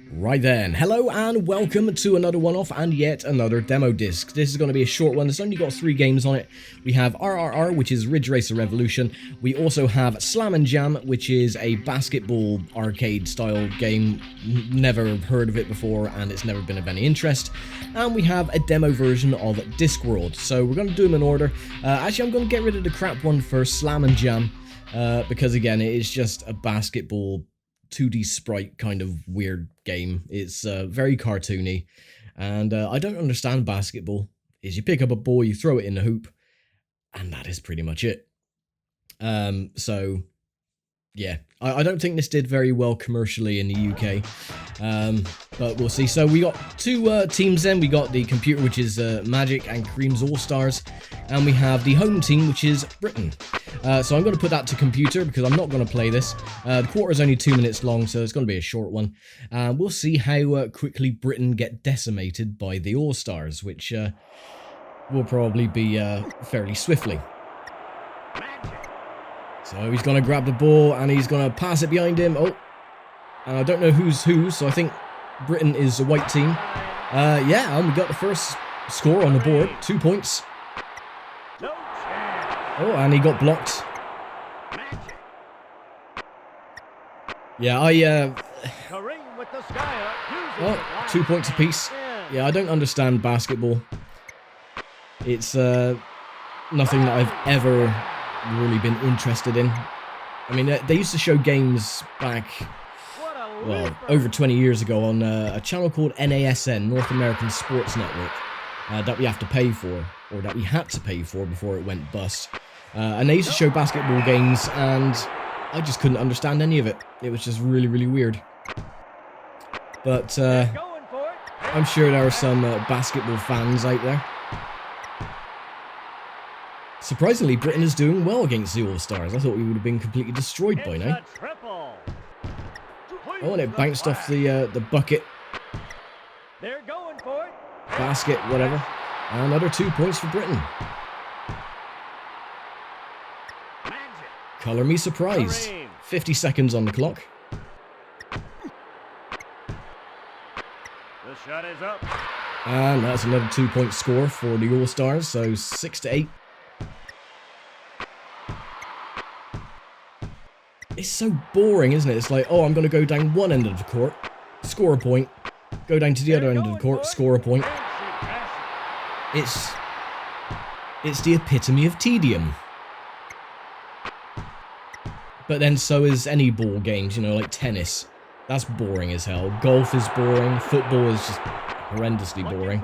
Right then, hello and welcome to another one-off and yet another demo disc. This is going to be a short one. It's only got 3 games on it. We have RRR, which is Ridge Racer Revolution. We also have Slam and Jam, which is a basketball arcade style game. Never heard of it before and it's never been of any interest. And we have a demo version of Discworld. So we're going to do them in order. Actually, I'm going to get rid of the crap one first, Slam and Jam, because again, it is just a basketball 2D sprite kind of weird game. It's very cartoony, and I don't understand basketball. Is you pick up a ball, you throw it in the hoop, and that is pretty much it. So yeah, I don't think this did very well commercially in the UK, but we'll see. So we got 2 teams then. We got the computer, which is Magic and Cream's All-Stars, and we have the home team, which is Britain. So I'm going to put that to computer because I'm not going to play this. The quarter is only 2 minutes long, so it's going to be a short one. We'll see how quickly Britain get decimated by the All-Stars, which will probably be fairly swiftly. So he's going to grab the ball and he's going to pass it behind him. Oh, and I don't know who's who, so I think Britain is the white team. Yeah, and we got the first score on the board, 2 points. Oh, and he got blocked. Yeah, oh, 2 points apiece. Yeah, I don't understand basketball. It's nothing that I've ever really been interested in. I mean, they used to show games back, well, over 20 years ago on a channel called NASN, North American Sports Network, that we have to pay for, or that we had to pay for before it went bust. And they used to show basketball games, and I just couldn't understand any of it. It was just really, really weird. But I'm sure there are some basketball fans out there. Surprisingly, Britain is doing well against the All-Stars. I thought we would have been completely destroyed by now. Oh, and it bounced off the bucket. Basket, whatever. Another 2 points for Britain. Colour me surprised. 50 seconds on the clock. The shot is up. And that's another 2-point score for the All-Stars, so 6-8. It's so boring, isn't it? It's like, oh, I'm going to go down one end of the court, score a point, go down to the other end of the court, score a point. It's the epitome of tedium. But then so is any ball games, you know, like tennis. That's boring as hell. Golf is boring. Football is just horrendously boring.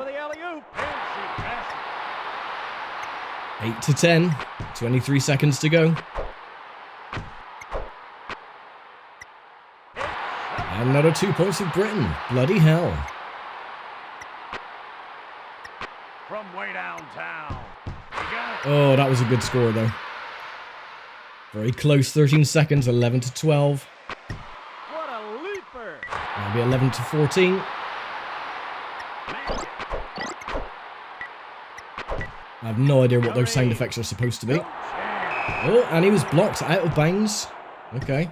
8-10. 23 seconds to go. And another 2 points for Britain. Bloody hell. From way downtown. Oh, that was a good score though. Very close, 13 seconds, 11-12. What a leaper! Maybe 11-14. I have no idea what those sound effects are supposed to be. Oh, and he was blocked out of bounds. Okay.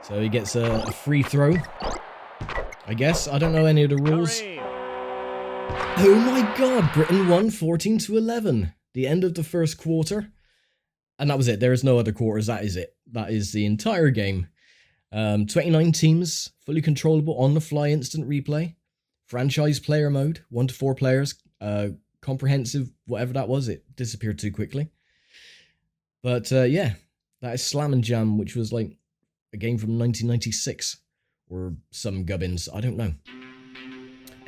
So he gets a free throw. I guess. I don't know any of the rules. Oh my god, Britain won 14-11. The end of the first quarter. And that was it. There is no other quarters. That is it. That is the entire game. 29 teams, fully controllable, on-the-fly instant replay. Franchise player mode, 1 to 4 players. Comprehensive, whatever that was. It disappeared too quickly. But yeah, that is Slam and Jam, which was like a game from 1996. Or some gubbins. I don't know.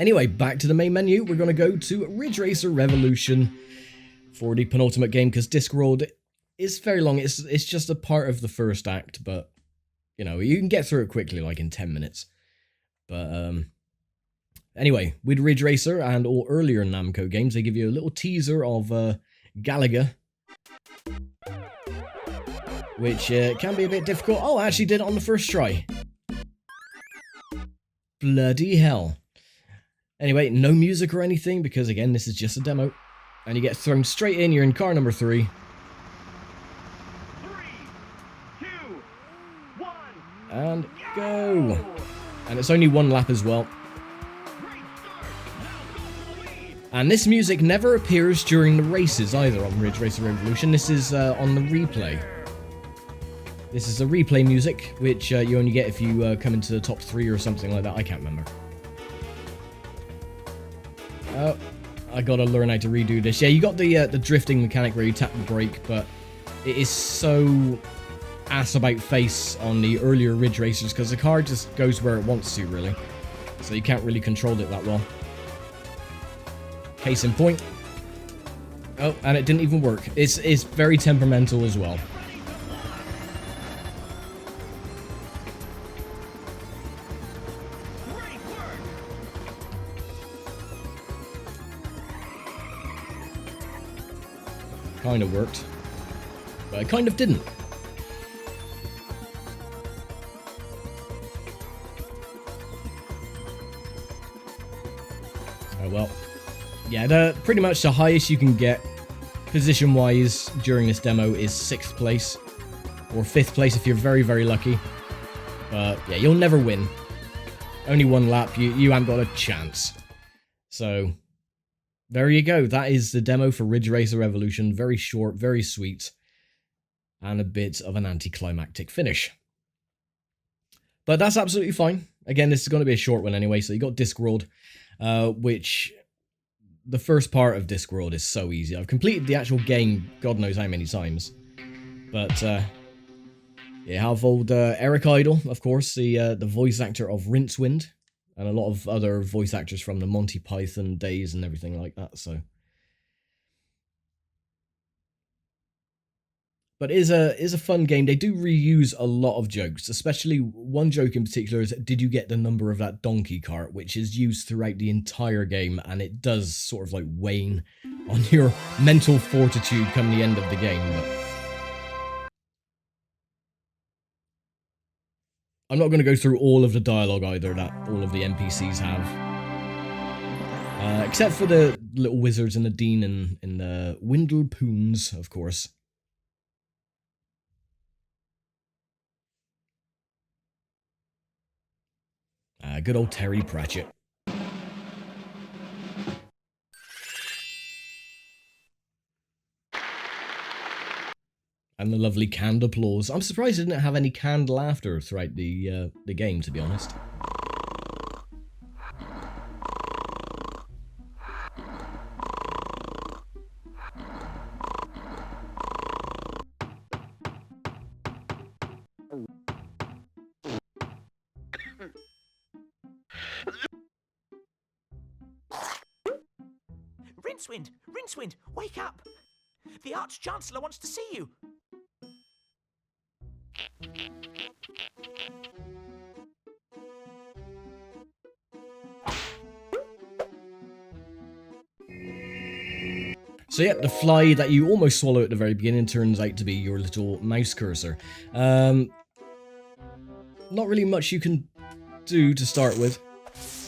Anyway, back to the main menu. We're going to go to Ridge Racer Revolution for the penultimate game, because Discworld is very long. It's just a part of the first act, but, you know, you can get through it quickly, like in 10 minutes. But, anyway, with Ridge Racer and all earlier Namco games, they give you a little teaser of Galaga, which can be a bit difficult. Oh, I actually did it on the first try. Bloody hell. Anyway, no music or anything, because again, this is just a demo. And you get thrown straight in, you're in car number 3. 3, 2, And go. And it's only one lap as well. And this music never appears during the races either on Ridge Racer Revolution. This is on the replay. This is the replay music, which you only get if you come into the top 3 or something like that. I can't remember. Oh, I gotta learn how to redo this. Yeah, you got the drifting mechanic where you tap the brake, but it is so ass about face on the earlier Ridge Racers because the car just goes where it wants to, really. So you can't really control it that well. Case in point. Oh, and it didn't even work. It's very temperamental as well. Kind of worked, but it kind of didn't. Oh well. Yeah, pretty much the highest you can get position-wise during this demo is 6th place, or 5th place if you're very, very lucky. But yeah, you'll never win. Only one lap, you haven't got a chance. So there you go. That is the demo for Ridge Racer Revolution. Very short, very sweet, and a bit of an anticlimactic finish. But that's absolutely fine. Again, this is going to be a short one anyway. So you got Discworld, which the first part of Discworld is so easy. I've completed the actual game God knows how many times. But you have old Eric Idle, of course, the voice actor of Rincewind. And a lot of other voice actors from the Monty Python days and everything like that, so. But it is a fun game. They do reuse a lot of jokes, especially one joke in particular is, did you get the number of that donkey cart, which is used throughout the entire game, and it does sort of like wane on your mental fortitude come the end of the game. But I'm not going to go through all of the dialogue either that all of the NPCs have. Except for the little wizards and the dean and the Windlepoons, of course. Good old Terry Pratchett. And the lovely canned applause. I'm surprised it didn't have any canned laughter throughout the game, to be honest. Rincewind! Rincewind! Wake up! The Arch-Chancellor wants to see you! So yeah, the fly that you almost swallow at the very beginning turns out to be your little mouse cursor. Not really much you can do to start with,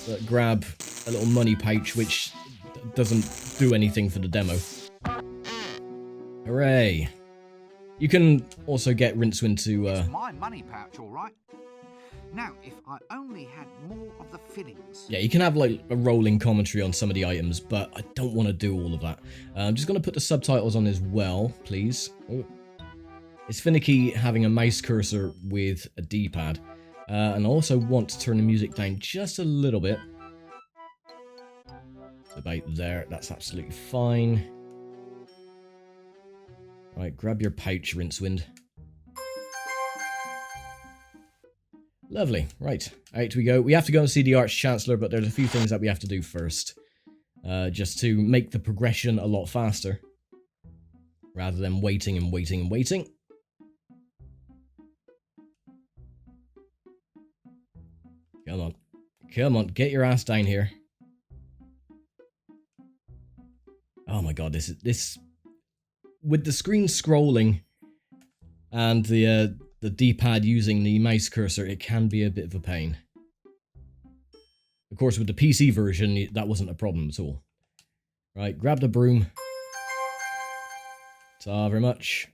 but grab a little money pouch, which doesn't do anything for the demo. Hooray! You can also get Rincewind to It's my money pouch, all right. Now, if I only had more of the fillings. Yeah, you can have like a rolling commentary on some of the items, but I don't want to do all of that. I'm just going to put the subtitles on as well, please. Oh. It's finicky having a mouse cursor with a D-pad. And I also want to turn the music down just a little bit. It's about there, that's absolutely fine. Right, grab your pouch, Rincewind. Lovely. Right, out we go. We have to go and see the Arch-Chancellor, but there's a few things that we have to do first. Just to make the progression a lot faster. Rather than waiting and waiting and waiting. Come on. Come on, get your ass down here. Oh my god, this... With the screen scrolling and the D-pad using the mouse cursor, it can be a bit of a pain. Of course, with the PC version, that wasn't a problem at all. Right, grab the broom. Ta very much.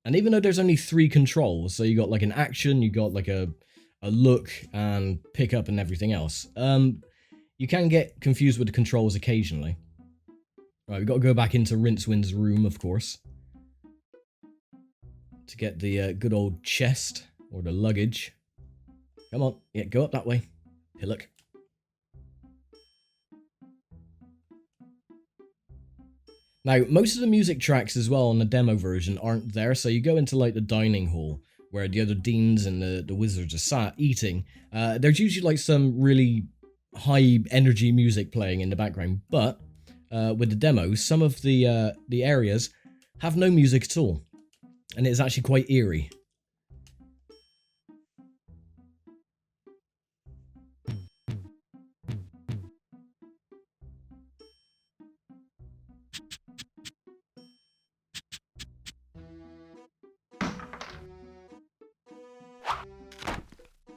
And even though there's only 3 controls, so you got like an action, you got like a look and pick up and everything else, you can get confused with the controls occasionally. Right, we've got to go back into Rincewind's room, of course, to get the good old chest, or the luggage. Come on, yeah, go up that way. Pillock. Now, most of the music tracks as well on the demo version aren't there, so you go into like the dining hall, where the other deans and the wizards are sat eating. There's usually like some really high energy music playing in the background, but with the demos, some of the areas have no music at all, and it's actually quite eerie.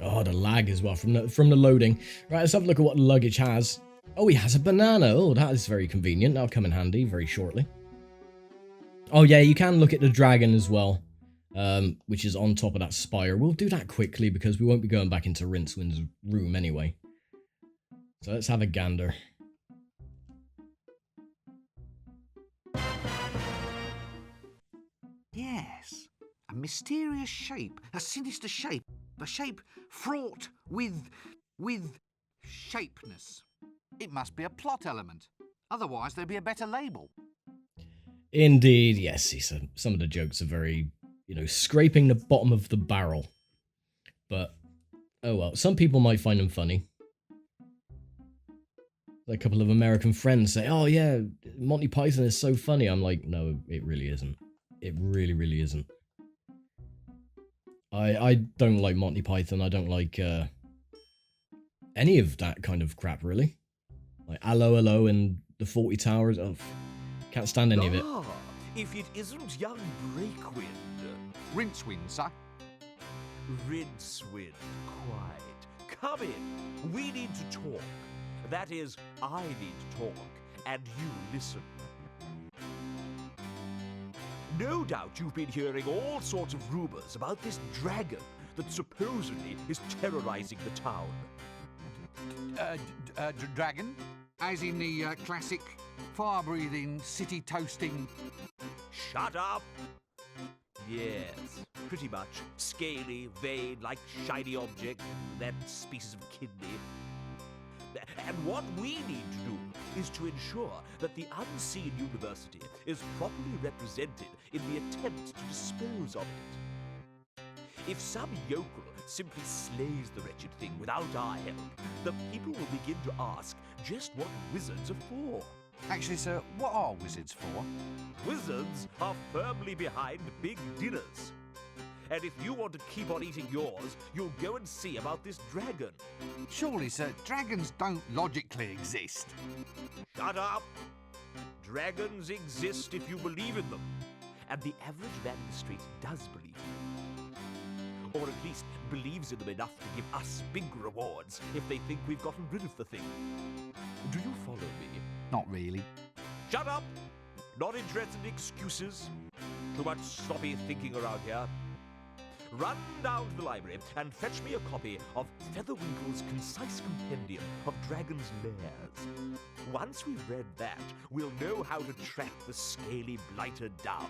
Oh, the lag as well from the loading. Right, let's have a look at what the luggage has. Oh, he has a banana. Oh, that is very convenient. That'll come in handy very shortly. Oh yeah, you can look at the dragon as well, which is on top of that spire. We'll do that quickly because we won't be going back into Rincewind's room anyway. So let's have a gander. Yes, a mysterious shape, a sinister shape, a shape fraught with shapeness. It must be a plot element. Otherwise, there'd be a better label. Indeed, yes. Some of the jokes are very, scraping the bottom of the barrel. But, oh well, some people might find them funny. A couple of American friends say, oh yeah, Monty Python is so funny. I'm like, no, it really isn't. It really, really isn't. I don't like Monty Python. I don't like any of that kind of crap, really. Like Allo Allo and the 40 Towers. Oh, can't stand any of it. If it isn't young Breakwind. Rincewind, sir. Rincewind, quiet. Come in. We need to talk. That is, I need to talk, and you listen. No doubt you've been hearing all sorts of rumors about this dragon that supposedly is terrorizing the town. Dragon? As in the classic fire-breathing, city-toasting... Shut up! Yes, pretty much. Scaly, vein, like shiny object, then species of kidney. And what we need to do is to ensure that the unseen university is properly represented in the attempt to dispose of it. If some yokel simply slays the wretched thing without our help, the people will begin to ask just what wizards are for. Actually, sir, what are wizards for? Wizards are firmly behind big dinners. And if you want to keep on eating yours, you'll go and see about this dragon. Surely, sir, dragons don't logically exist. Shut up! Dragons exist if you believe in them. And the average man in the street does believe in them. Or at least believes in them enough to give us big rewards if they think we've gotten rid of the thing. Do you follow me? Not really. Shut up! Not interested in excuses. Too much sloppy thinking around here. Run down to the library and fetch me a copy of Featherwinkle's concise compendium of dragons' lairs. Once we've read that, we'll know how to track the scaly blighter down.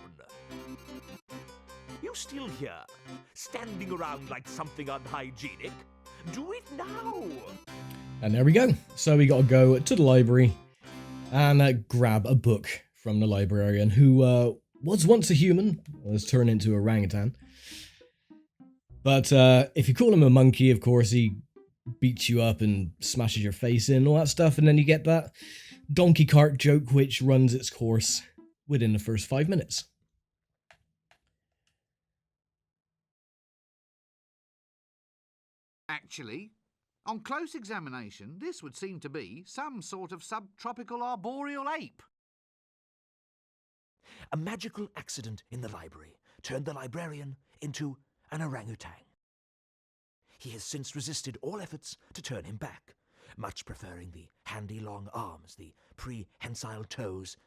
You still here, standing around like something unhygienic? Do it now! And there we go. So we got to go to the library and grab a book from the librarian who was once a human, was turned into a orangutan. But if you call him a monkey, of course, he beats you up and smashes your face in, all that stuff, and then you get that donkey cart joke which runs its course within the first 5 minutes. Actually, on close examination, this would seem to be some sort of subtropical arboreal ape. A magical accident in the library turned the librarian into an orangutan. He has since resisted all efforts to turn him back, much preferring the handy long arms, the prehensile toes,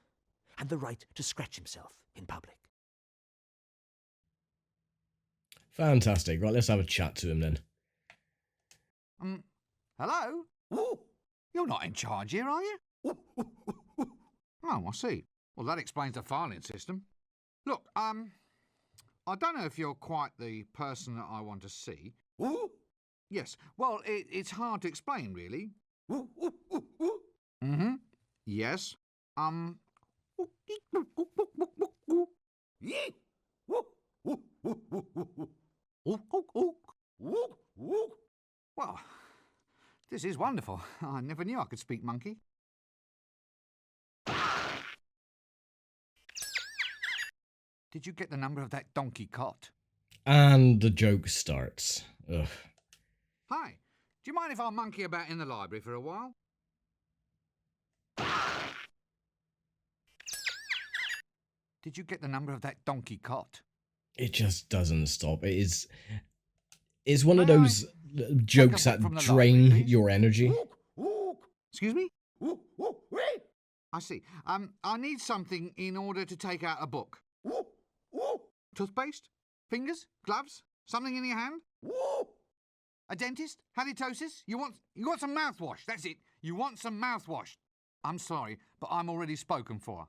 and the right to scratch himself in public. Fantastic. Right, let's have a chat to him then. Hello? You're not in charge here, are you? Oh, I see. Well, that explains the filing system. Look, I don't know if you're quite the person that I want to see. Yes, well, it's hard to explain, really. Mm-hmm. Yes. Well, this is wonderful. I never knew I could speak monkey. Did you get the number of that donkey cot? And the joke starts. Ugh. Hi. Do you mind if I monkey about in the library for a while? Did you get the number of that donkey cot? It just doesn't stop. It's one of those jokes that drain your energy. Excuse me? I see. I need something in order to take out a book. Toothpaste? Fingers? Gloves? Something in your hand? A dentist? Halitosis? You want some mouthwash? That's it. You want some mouthwash. I'm sorry, but I'm already spoken for.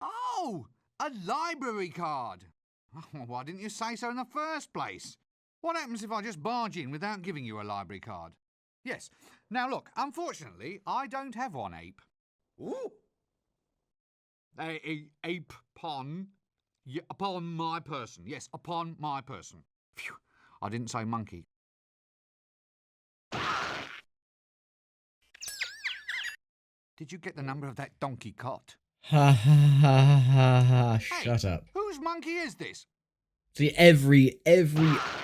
Oh, a library card. Why didn't you say so in the first place? What happens if I just barge in without giving you a library card? Yes. Now look, unfortunately, I don't have one ape. Ape pon. Yeah, upon my person. Yes, upon my person. Phew, I didn't say monkey. Did you get the number of that donkey cot? Ha ha ha ha ha. Shut up. Whose monkey is this? See, every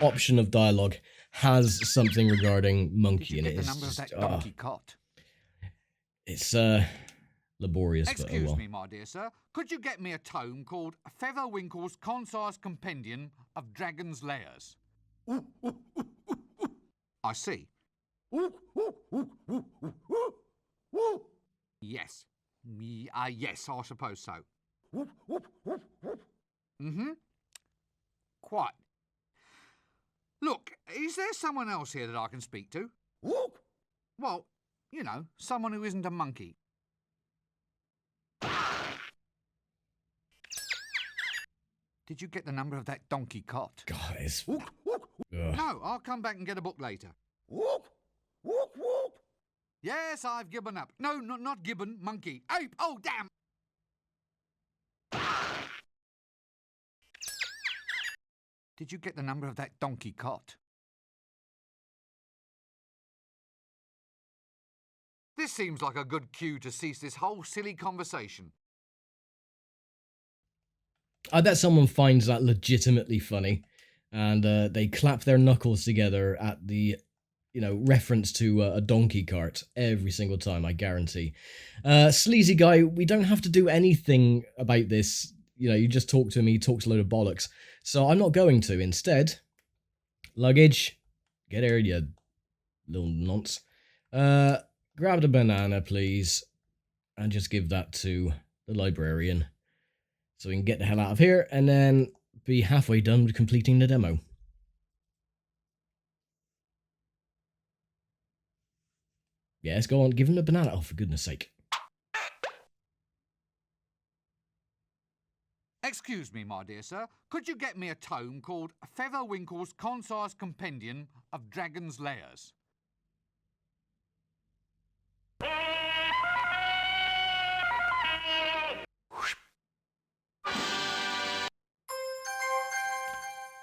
option of dialogue has something regarding monkey in it. Did you get the number of that donkey cot? It's laborious, but oh Excuse well. me, my dear sir. Could you get me a tome called Featherwinkle's Concise Compendium of Dragon's Lairs? I see. Yes. Yes, I suppose so. Mm-hmm. Quite. Look, is there someone else here that I can speak to? Well, you know, someone who isn't a monkey. Did you get the number of that donkey cot? God, it's... No, I'll come back and get a book later. Yes, I've given up. No, not gibbon, monkey. Ape! Oh, damn! Did you get the number of that donkey cot? This seems like a good cue to cease this whole silly conversation. I bet someone finds that legitimately funny, and they clap their knuckles together at the, you know, reference to a donkey cart every single time, I guarantee. Sleazy guy, we don't have to do anything about this. You know, you just talk to him, he talks a load of bollocks. So I'm not going to. Instead, luggage, get here, you little nonce. Grab the banana, please, and just give that to the librarian. So we can get the hell out of here, and then be halfway done with completing the demo. Yes, go on, give him the banana. Oh, for goodness sake. Excuse me, my dear sir. Could you get me a tome called Featherwinkle's Concise Compendium of Dragon's Lairs?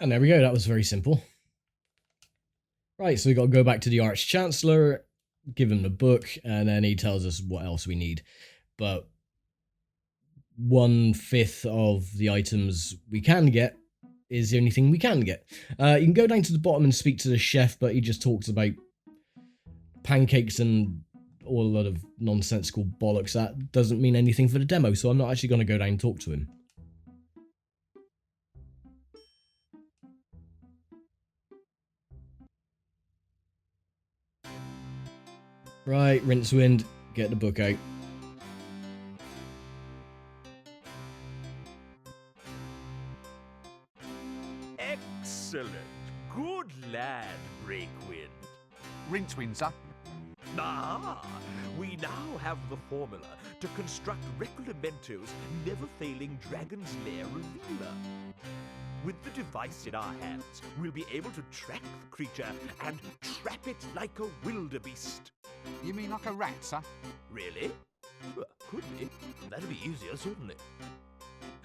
And there we go, that was very simple. Right, so we got to go back to the Arch-Chancellor, give him the book, and then he tells us what else we need. But 1/5 of the items we can get is the only thing we can get. You can go down to the bottom and speak to the chef, but he just talks about pancakes and all a lot of nonsensical bollocks. That doesn't mean anything for the demo, so I'm not actually going to go down and talk to him. Right, Rincewind, get the book out. Excellent. Good lad, Breakwind. Rincewind, sir. Ah, we now have the formula to construct Reclamento's never-failing Dragon's Lair revealer. With the device in our hands, we'll be able to track the creature and trap it like a wildebeest. You mean like a rat, sir? Really? Well, could be. That'd be easier, certainly.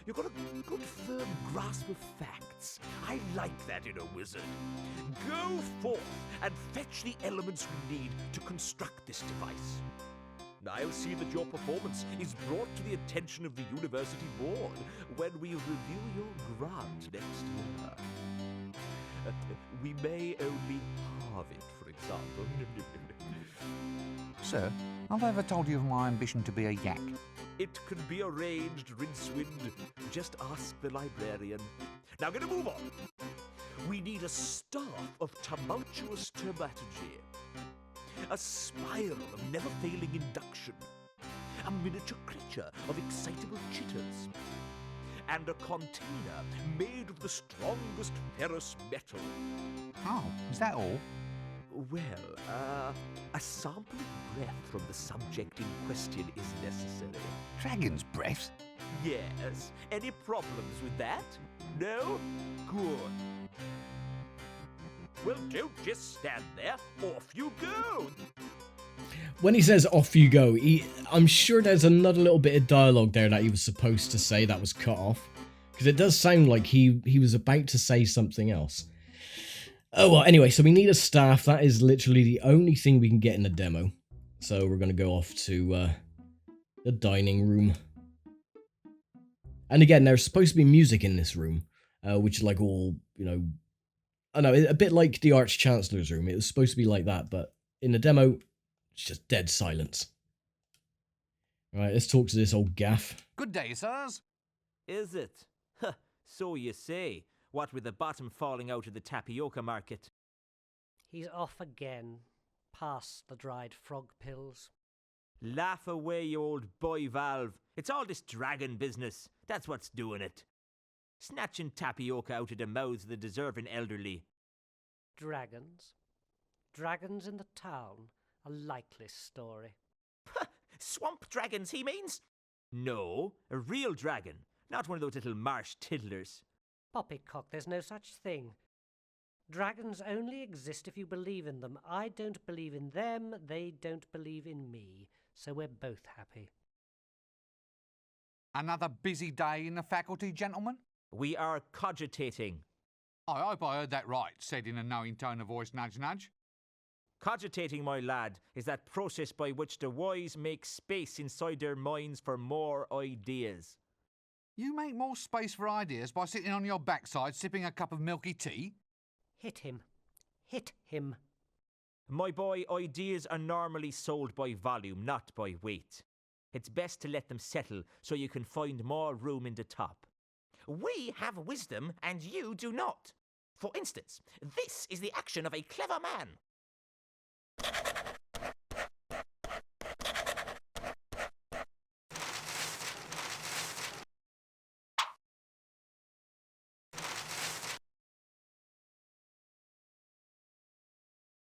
You've got a good firm grasp of facts. I like that in a wizard. Go forth and fetch the elements we need to construct this device. I'll see that your performance is brought to the attention of the university board when we review your grant next year. We may only halve it, for example. Sir, have I ever told you of my ambition to be a yak? It can be arranged, Rincewind. Just ask the librarian. Now, gonna move on. We need a staff of tumultuous terminology, a spiral of never-failing induction, a miniature creature of excitable chitters, and a container made of the strongest ferrous metal. Oh, is that all? Well, a sample of breath from the subject in question is necessary. Dragon's breath? Yes. Any problems with that? No? Good. Well, don't just stand there. Off you go. When he says off you go, I'm sure there's another little bit of dialogue there that he was supposed to say that was cut off. Because it does sound like he was about to say something else. Oh, well, anyway, so we need a staff. That is literally the only thing we can get in the demo. So we're going to go off to the dining room. And again, there's supposed to be music in this room, which is like all, you know, I know, a bit like the Arch-Chancellor's room. It was supposed to be like that, but in the demo, it's just dead silence. Right, let's talk to this old gaff. Good day, sirs. Is it? Huh, so you say. What with the bottom falling out of the tapioca market. He's off again, past the dried frog pills. Laugh away, you old boy valve. It's all this dragon business. That's what's doing it. Snatching tapioca out of the mouths of the deserving elderly. Dragons? Dragons in the town? A likely story. Swamp dragons, he means? No, a real dragon. Not one of those little marsh tiddlers. Poppycock, there's no such thing. Dragons only exist if you believe in them. I don't believe in them, they don't believe in me. So we're both happy. Another busy day in the faculty, gentlemen? We are cogitating. I hope I heard that right, said in a knowing tone of voice, nudge, nudge. Cogitating, my lad, is that process by which the wise make space inside their minds for more ideas. You make more space for ideas by sitting on your backside sipping a cup of milky tea? Hit him. Hit him. My boy, ideas are normally sold by volume, not by weight. It's best to let them settle so you can find more room in the top. We have wisdom and you do not. For instance, this is the action of a clever man.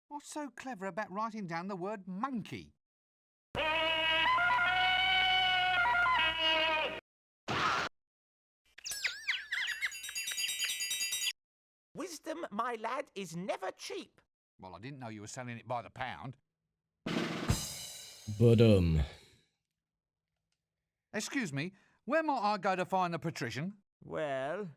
What's so clever about writing down the word monkey? Wisdom, my lad, is never cheap. Well, I didn't know you were selling it by the pound. But, Excuse me, where might I go to find the patrician? Well,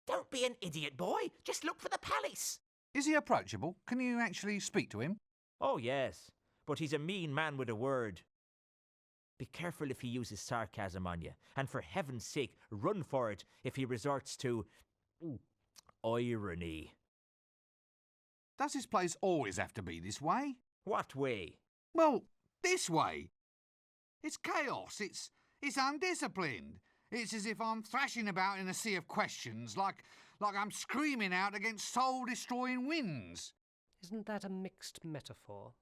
don't be an idiot, boy. Just look for the palace. Is he approachable? Can you actually speak to him? Oh, yes, but he's a mean man with a word. Be careful if he uses sarcasm on you, and for heaven's sake, run for it if he resorts to irony. Does this place always have to be this way? What way? Well, this way. It's chaos. It's undisciplined. It's as if I'm thrashing about in a sea of questions, like I'm screaming out against soul-destroying winds. Isn't that a mixed metaphor?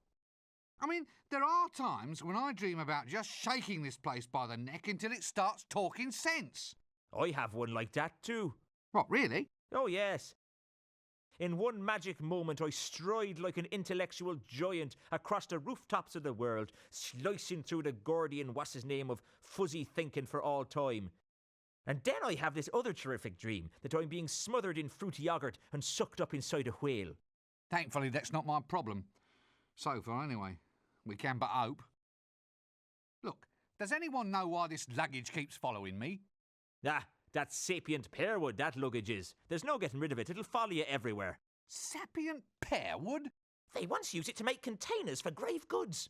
I mean, there are times when I dream about just shaking this place by the neck until it starts talking sense. I have one like that too. What, really? Oh, yes. In one magic moment, I stride like an intellectual giant across the rooftops of the world, slicing through the Gordian what's-his-name of fuzzy thinking for all time. And then I have this other terrific dream that I'm being smothered in fruity yogurt and sucked up inside a whale. Thankfully, that's not my problem. So far, anyway. We can but hope. Look, does anyone know why this luggage keeps following me? Ah, that's sapient pearwood, that luggage is. There's no getting rid of it. It'll follow you everywhere. Sapient pearwood? They once used it to make containers for grave goods.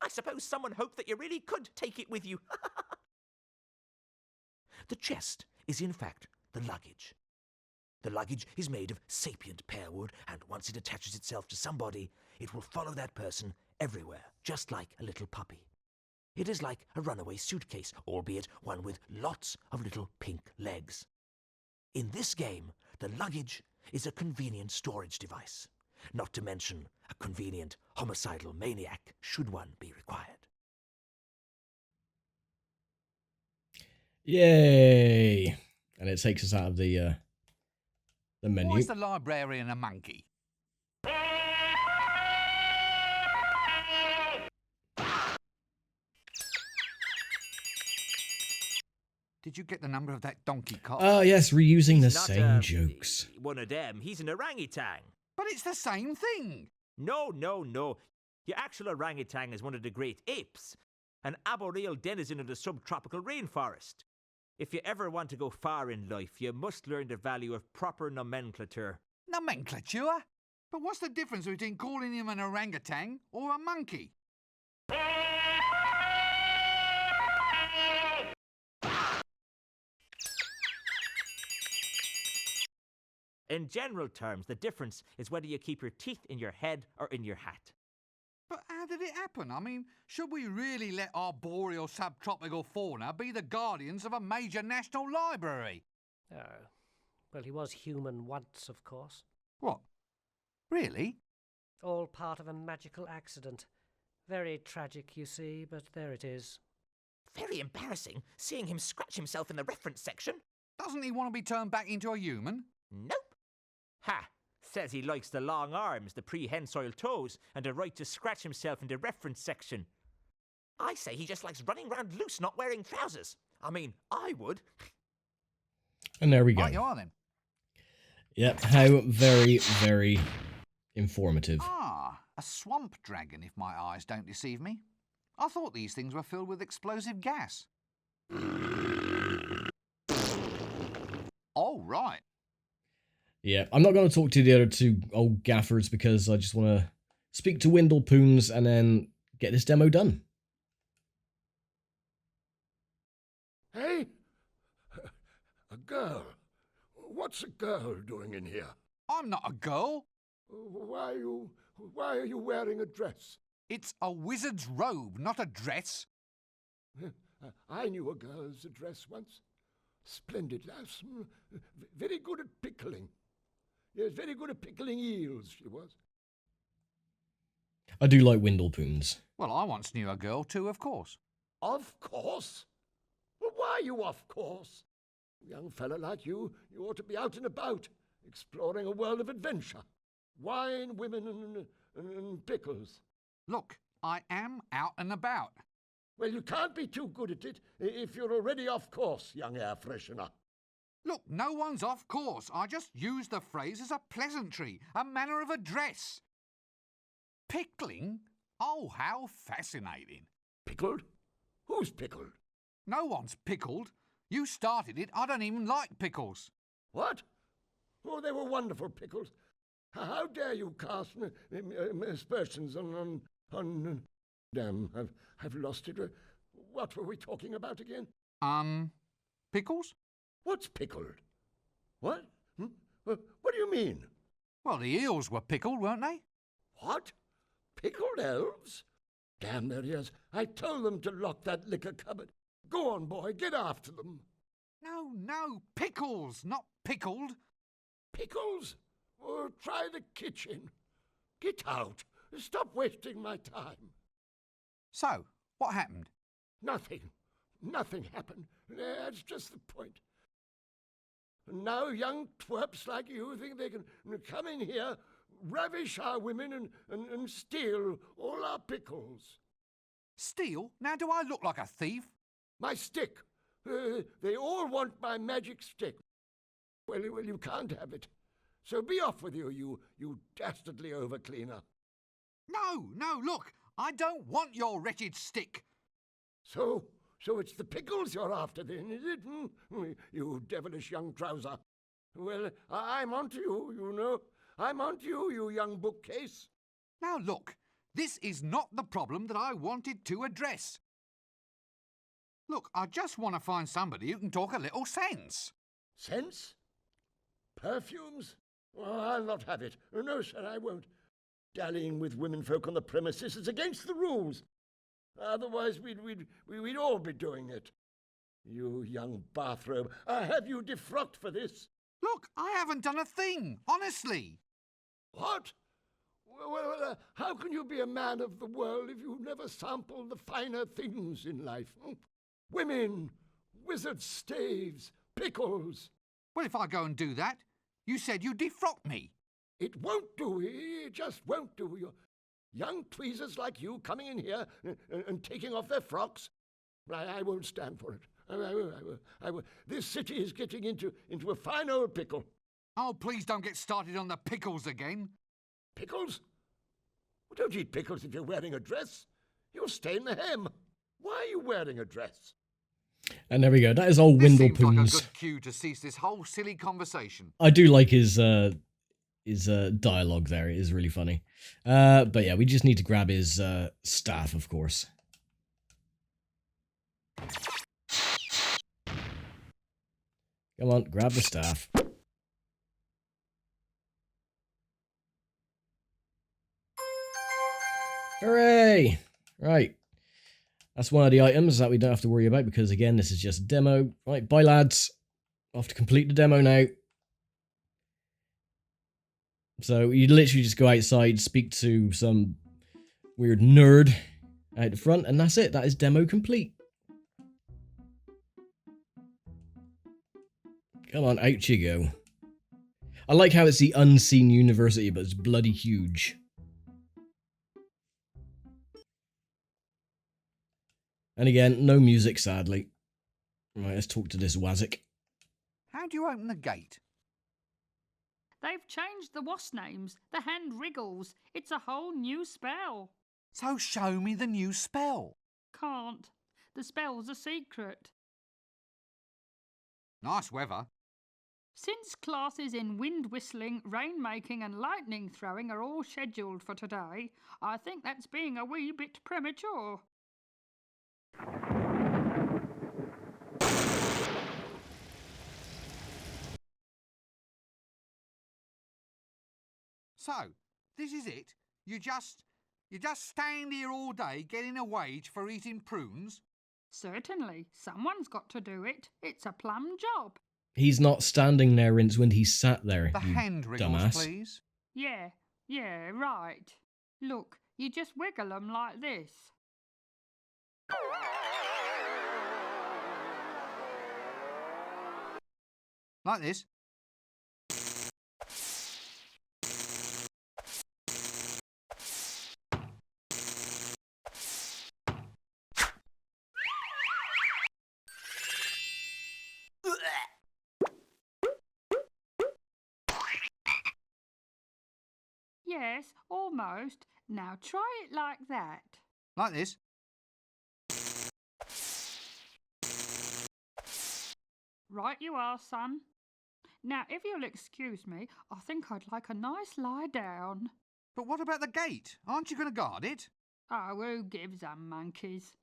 I suppose someone hoped that you really could take it with you. The chest is, in fact, the luggage. The luggage is made of sapient pearwood, and once it attaches itself to somebody, it will follow that person everywhere, just like a little puppy. It is like a runaway suitcase, albeit one with lots of little pink legs. In this game, the luggage is a convenient storage device, not to mention a convenient homicidal maniac, should one be required. Yay! And it takes us out of the menu. Why is the librarian a monkey? Did you get the number of that donkey cop? Ah, yes, reusing the He's not same jokes. one of them. He's an orangutan. But it's the same thing. No. Your actual orangutan is one of the great apes, an arboreal denizen of the subtropical rainforest. If you ever want to go far in life, you must learn the value of proper nomenclature. Nomenclature? But what's the difference between calling him an orangutan or a monkey? In general terms, the difference is whether you keep your teeth in your head or in your hat. But how did it happen? I mean, should we really let arboreal subtropical fauna be the guardians of a major national library? Oh. Well, he was human once, of course. What? Really? All part of a magical accident. Very tragic, you see, but there it is. Very embarrassing, seeing him scratch himself in the reference section. Doesn't he want to be turned back into a human? Nope. Ha! Says he likes the long arms, the prehensile toes, and the right to scratch himself in the reference section. I say he just likes running around loose, not wearing trousers. I mean, I would. And there we go. Right you are then. Yep, how very, very informative. Ah, a swamp dragon, if my eyes don't deceive me. I thought these things were filled with explosive gas. Oh, right. Yeah, I'm not going to talk to the other two old gaffers because I just want to speak to Windlepoons and then get this demo done. Hey? A girl? What's a girl doing in here? I'm not a girl. Why are you wearing a dress? It's a wizard's robe, not a dress. I knew a girl's dress once. Splendid lass. Very good at pickling. Yes, very good at pickling eels, she was. I do like Windlepoons. Well, I once knew a girl too, of course. Of course. Well, why are you of course? A young fella like you ought to be out and about, exploring a world of adventure. Wine, women, and pickles. Look, I am out and about. Well, you can't be too good at it if you're already off course, young air freshener. Look, no one's off course. I just used the phrase as a pleasantry, a manner of address. Pickling? Oh, how fascinating. Pickled? Who's pickled? No one's pickled. You started it. I don't even like pickles. What? Oh, they were wonderful pickles. How dare you cast aspersions on... Damn, I've lost it. What were we talking about again? Pickles? What's pickled? What? What do you mean? Well, the eels were pickled, weren't they? What? Pickled elves? Damn their ears. I told them to lock that liquor cupboard. Go on, boy, get after them. No, pickles, not pickled. Pickles? Or try the kitchen. Get out. Stop wasting my time. So, what happened? Nothing. Nothing happened. That's just the point. And now young twerps like you think they can come in here, ravish our women, and steal all our pickles. Steal? Now do I look like a thief? My stick. They all want my magic stick. Well, you can't have it. So be off with you, you dastardly overcleaner. No, look, I don't want your wretched stick. So it's the pickles you're after then, is it? You devilish young trouser. Well, I'm onto you, you know. I'm onto you, you young bookcase. Now look, this is not the problem that I wanted to address. Look, I just want to find somebody who can talk a little sense. Sense? Perfumes? Oh, I'll not have it. No, sir, I won't. Dallying with womenfolk on the premises is against the rules. Otherwise, we'd all be doing it. You young bathrobe, I have you defrocked for this. Look, I haven't done a thing, honestly. What? Well, how can you be a man of the world if you've never sampled the finer things in life? Women, wizard staves, pickles. Well, if I go and do that, you said you'd defrock me. It won't do. It just won't do. Young tweezers like you coming in here and taking off their frocks. I won't stand for it. I will. This city is getting into a fine old pickle. Oh, please don't get started on the pickles again. Pickles? Well, don't eat pickles if you're wearing a dress. You'll stain the hem. Why are you wearing a dress? And there we go. That is old This seems like a Windlepoons. good cue to cease this whole silly conversation. I do like his dialogue there. It is really funny. But yeah, we just need to grab his staff, of course. Come on, grab the staff. Hooray! Right. That's one of the items that we don't have to worry about because, again, this is just a demo. Right, bye, lads. Off to complete the demo now. So you literally just go outside, speak to some weird nerd out the front, and that's it. That is demo complete. Come on, out you go. I like how it's the unseen university, but it's bloody huge. And again, no music, sadly. Right, let's talk to this Wazik. How do you open the gate? They've changed the wasp names. The hand wriggles. It's a whole new spell. So show me the new spell. Can't. The spell's a secret. Nice weather. Since classes in wind whistling, rainmaking and lightning throwing are all scheduled for today, I think that's being a wee bit premature. So, this is it? You just stand here all day getting a wage for eating prunes? Certainly. Someone's got to do it. It's a plum job. He's not standing there, Rincewind. He's sat there, The you hand wriggles, dumbass. please. Yeah, right. Look, you just wiggle 'em like this. Like this. Yes, almost. Now try it like that. Like this. Right you are, son. Now, if you'll excuse me, I think I'd like a nice lie down. But what about the gate? Aren't you going to guard it? Oh, who gives a monkeys?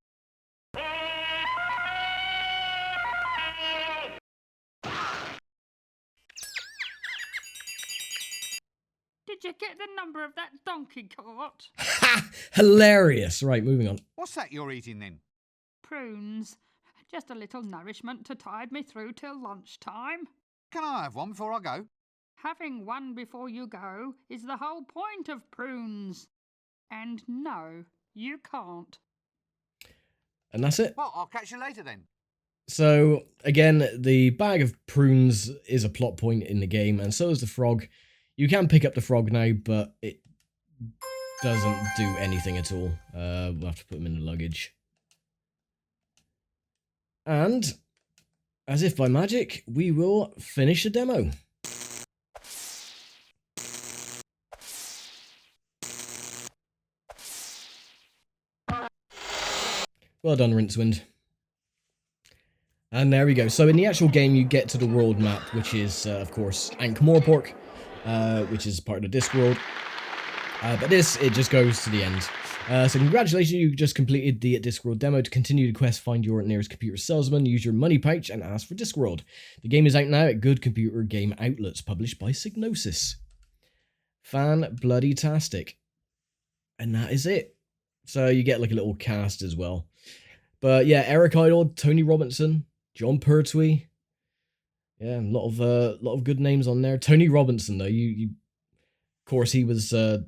Did you get the number of that donkey cart? Ha! Hilarious. Right, moving on. What's that you're eating then? Prunes. Just a little nourishment to tide me through till lunchtime. Can I have one before I go? Having one before you go is the whole point of prunes. And no, you can't. And that's it. Well, I'll catch you later then. So, again, the bag of prunes is a plot point in the game, and so is the frog. You can pick up the frog now, but it doesn't do anything at all. We'll have to put them in the luggage. And, as if by magic, we will finish the demo. Well done, Rincewind. And there we go. So in the actual game, you get to the world map, which is, of course, Ankh-Morpork, which is part of the Discworld. But this, it just goes to the end. So congratulations, you just completed the Discworld demo. To continue the quest, find your nearest computer salesman, use your money pouch, and ask for Discworld. The game is out now at good computer game outlets, published by Psygnosis. Fan-bloody-tastic. And that is it. So you get like a little cast as well. But yeah, Eric Idle, Tony Robinson, John Pertwee. Yeah, a lot of good names on there. Tony Robinson, though, of course, he was the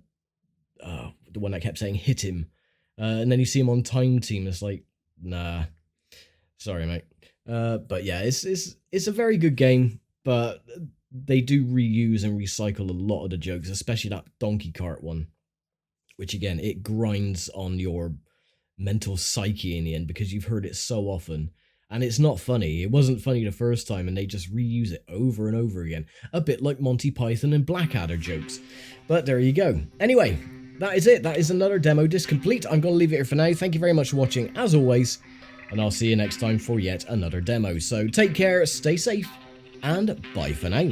one that kept saying hit him, and then you see him on Time Team. It's like, nah, sorry, mate. But yeah, it's a very good game, but they do reuse and recycle a lot of the jokes, especially that donkey cart one, which again, it grinds on your mental psyche in the end because you've heard it so often. And it's not funny. It wasn't funny the first time, and they just reuse it over and over again. A bit like Monty Python and Blackadder jokes. But there you go. Anyway, that is it. That is another demo disc complete. I'm going to leave it here for now. Thank you very much for watching, as always. And I'll see you next time for yet another demo. So take care, stay safe, and bye for now.